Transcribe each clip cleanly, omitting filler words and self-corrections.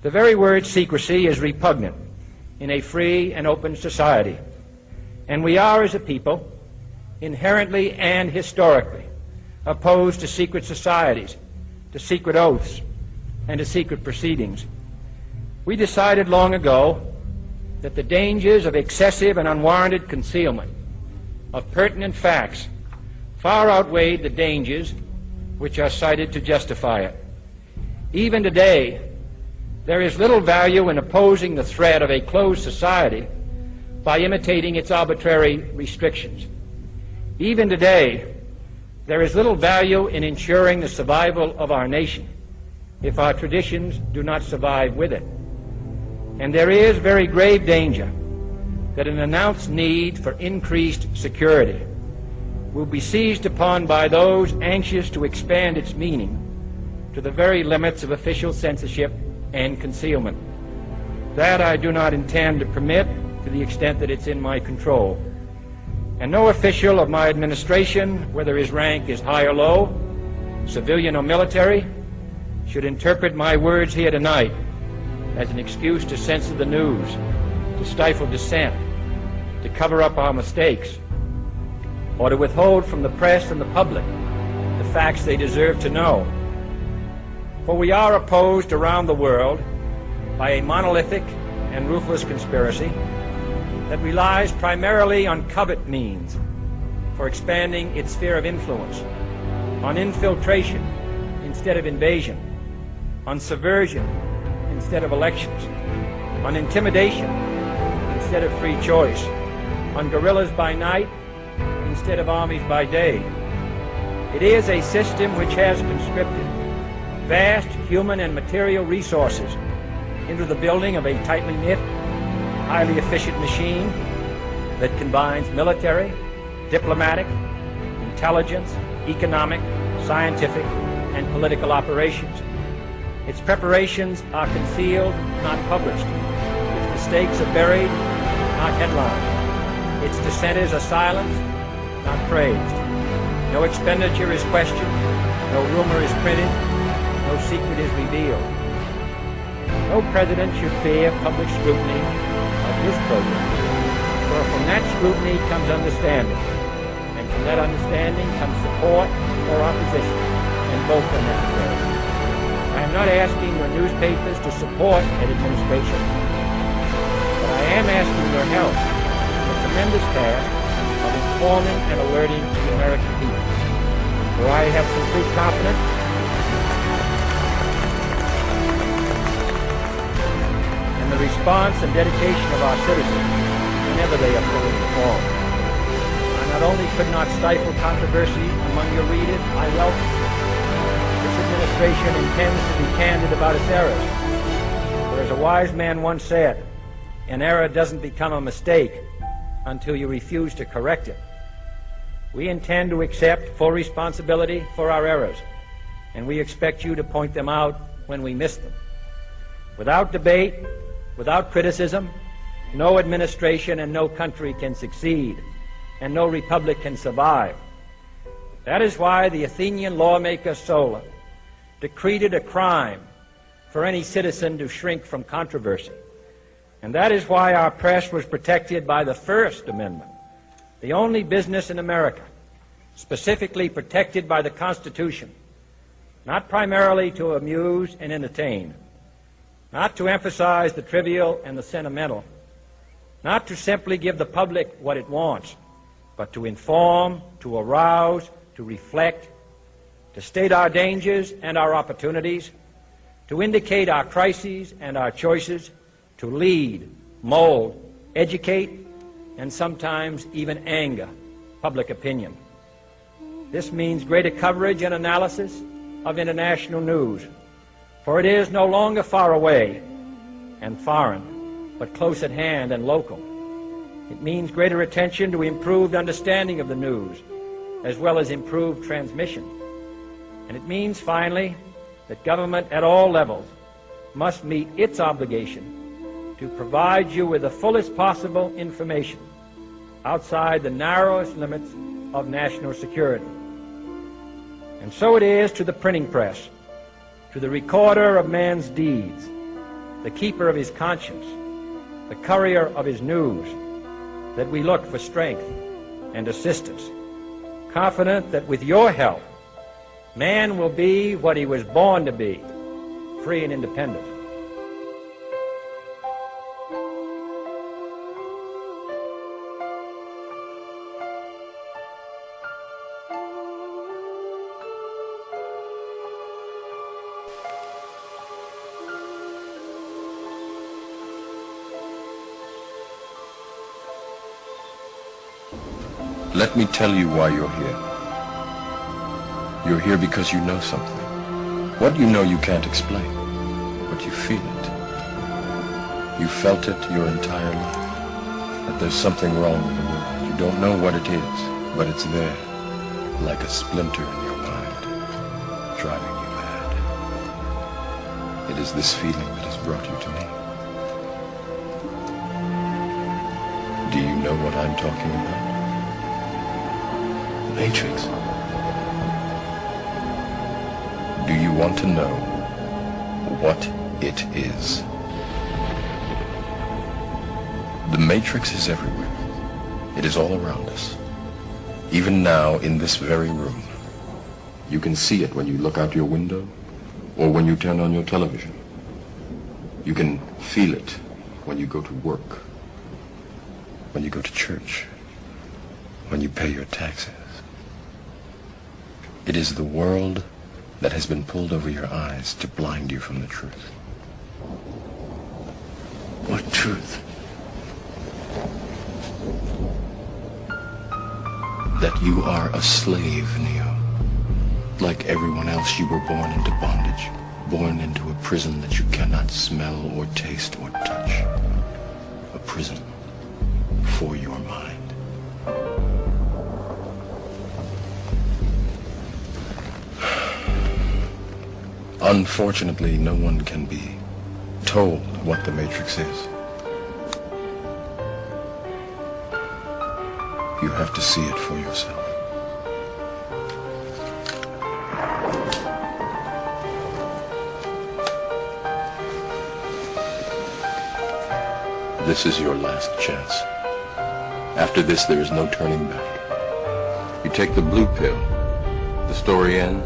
The very word secrecy is repugnant in a free and open society, and we are, as a people, inherently and historically opposed to secret societies, to secret oaths, and to secret proceedings. We decided long ago that the dangers of excessive and unwarranted concealment of pertinent facts far outweighed the dangers which are cited to justify it. Even today, there is little value in opposing the threat of a closed society by imitating its arbitrary restrictions. Even today, there is little value in ensuring the survival of our nation if our traditions do not survive with it. And there is very grave danger that an announced need for increased security will be seized upon by those anxious to expand its meaning to the very limits of official censorship and concealment. That I do not intend to permit to the extent that it's in my control. And no official of my administration, whether his rank is high or low, civilian or military, should interpret my words here tonight as an excuse to censor the news, to stifle dissent, to cover up our mistakes, or to withhold from the press and the public the facts they deserve to know. For we are opposed around the world by a monolithic and ruthless conspiracy that relies primarily on covert means for expanding its sphere of influence, on infiltration instead of invasion, on subversion instead of elections, on intimidation instead of free choice, on guerrillas by night instead of armies by day. It is a system which has conscripted vast human and material resources into the building of a tightly knit, highly efficient machine that combines military, diplomatic, intelligence, economic, scientific, and political operations. Its preparations are concealed, not published. Its mistakes are buried, not headlined. Its dissenters are silenced, not praised. No expenditure is questioned, no rumor is printed, no secret is revealed. No president should fear public scrutiny of his program, for from that scrutiny comes understanding, and from that understanding comes support or opposition, and both are necessary. I am not asking your newspapers to support an administration, but I am asking your help in the tremendous task of informing and alerting the American people. For I have complete confidence in the response and dedication of our citizens whenever they are fully informed. I not only could not stifle controversy among your readers, I welcome it. This administration intends to be candid about its errors. For as a wise man once said, an error doesn't become a mistake until you refuse to correct it. We intend to accept full responsibility for our errors, and we expect you to point them out when we miss them. Without debate, without criticism, no administration and no country can succeed, and no republic can survive. That is why the Athenian lawmaker Solon decreed it a crime for any citizen to shrink from controversy. And that is why our press was protected by the First Amendment, the only business in America specifically protected by the Constitution, not primarily to amuse and entertain, not to emphasize the trivial and the sentimental, not to simply give the public what it wants, but to inform, to arouse, to reflect, to state our dangers and our opportunities, to indicate our crises and our choices, to lead, mold, educate, and sometimes even anger public opinion. This means greater coverage and analysis of international news, for it is no longer far away and foreign, but close at hand and local. It means greater attention to improved understanding of the news, as well as improved transmission. And it means, finally, that government at all levels must meet its obligation to provide you with the fullest possible information outside the narrowest limits of national security. And so it is to the printing press, to the recorder of man's deeds, the keeper of his conscience, the courier of his news, that we look for strength and assistance, confident that with your help, man will be what he was born to be, free and independent. Let me tell you why you're here. You're here because you know something. What you know you can't explain, but you feel it. You felt it your entire life, that there's something wrong with the world. You don't know what it is, but it's there, like a splinter in your mind, driving you mad. It is this feeling that has brought you to me. Do you know what I'm talking about? Matrix. Do you want to know what it is? The Matrix is everywhere. It is all around us. Even now, in this very room. You can see it when you look out your window or when you turn on your television. You can feel it when you go to work, when you go to church, when you pay your taxes. It is the world that has been pulled over your eyes to blind you from the truth. What truth? That you are a slave, Neo. Like everyone else, you were born into bondage, born into a prison that you cannot smell or taste or touch. A prison for your mind. Unfortunately, no one can be told what the Matrix is. You have to see it for yourself. This is your last chance. After this, there is no turning back. You take the blue pill. The story ends.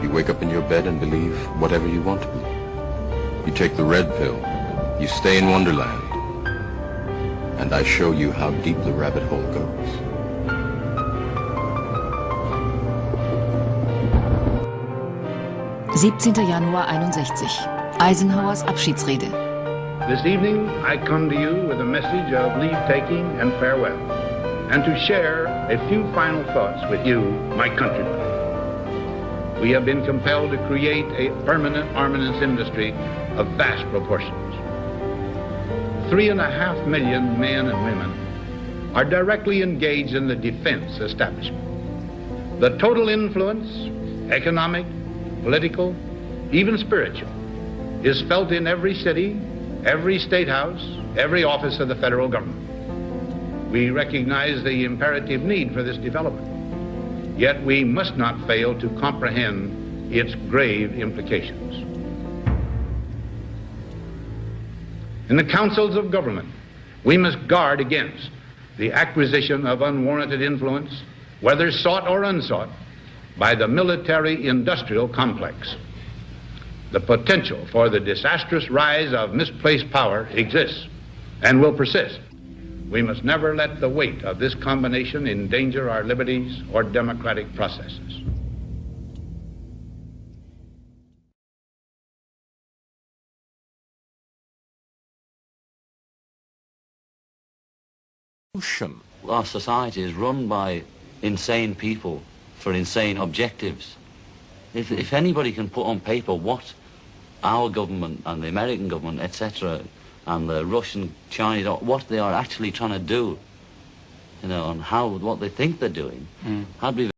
You wake up in your bed and believe whatever you want to believe. You take the red pill. You stay in Wonderland. And I show you how deep the rabbit hole goes. Januar 61. Eisenhowers Abschiedsrede. This evening, I come to you with a message of leave-taking and farewell, and to share a few final thoughts with you, my countrymen. We have been compelled to create a permanent armaments industry of vast proportions. 3.5 million men and women are directly engaged in the defense establishment. The total influence, economic, political, even spiritual, is felt in every city, every state house, every office of the federal government. We recognize the imperative need for this development. Yet we must not fail to comprehend its grave implications. In the councils of government, we must guard against the acquisition of unwarranted influence, whether sought or unsought, by the military-industrial complex. The potential for the disastrous rise of misplaced power exists and will persist. We must never let the weight of this combination endanger our liberties or democratic processes. Our society is run by insane people for insane objectives. If anybody can put on paper what our government and the American government, etc., and the Russian, Chinese, what they are actually trying to do, you know, and what they think they're doing, I'd be